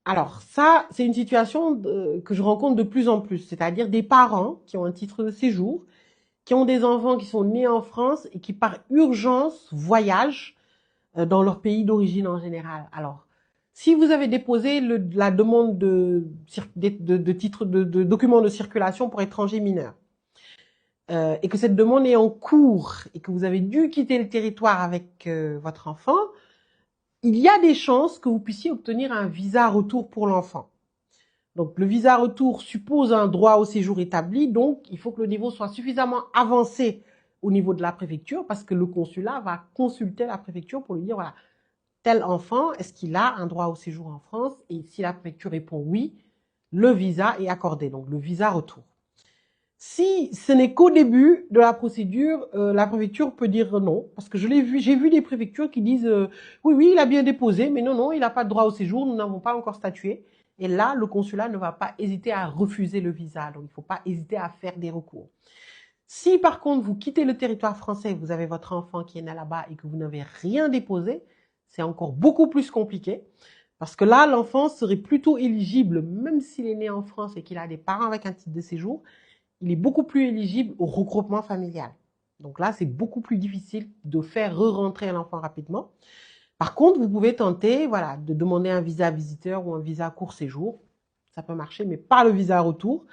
Alors ça, c'est une situation que je rencontre de plus en plus, c'est-à-dire des parents qui ont un titre de séjour, qui ont des enfants qui sont nés en France et qui par urgence voyagent dans leur pays d'origine en général. Alors, si vous avez déposé la demande de titre de document de circulation pour étrangers mineurs et que cette demande est en cours et que vous avez dû quitter le territoire avec votre enfant, il y a des chances que vous puissiez obtenir un visa retour pour l'enfant. Donc, le visa retour suppose un droit au séjour établi, donc il faut que le niveau soit suffisamment avancé au niveau de la préfecture parce que le consulat va consulter la préfecture pour lui dire, voilà, tel enfant, est-ce qu'il a un droit au séjour en France? Et si la préfecture répond oui, le visa est accordé, donc le visa retour. Si ce n'est qu'au début de la procédure, la préfecture peut dire non, parce que j'ai vu des préfectures qui disent oui, oui, il a bien déposé, mais non, non, il n'a pas de droit au séjour, nous n'avons pas encore statué. Et là, le consulat ne va pas hésiter à refuser le visa, donc il ne faut pas hésiter à faire des recours. Si par contre vous quittez le territoire français, vous avez votre enfant qui est né là-bas et que vous n'avez rien déposé, c'est encore beaucoup plus compliqué. Parce que là, l'enfant serait plutôt éligible, même s'il est né en France et qu'il a des parents avec un titre de séjour, il est beaucoup plus éligible au regroupement familial. Donc là, c'est beaucoup plus difficile de faire re-rentrer un enfant rapidement. Par contre, vous pouvez tenter, voilà, de demander un visa visiteur ou un visa court séjour. Ça peut marcher, mais pas le visa retour.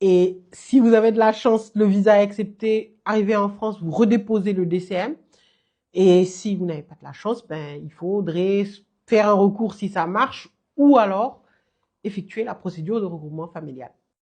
Et si vous avez de la chance, le visa est accepté, arrivé en France, vous redéposez le DCM. Et si vous n'avez pas de la chance, ben, il faudrait faire un recours si ça marche ou alors effectuer la procédure de regroupement familial.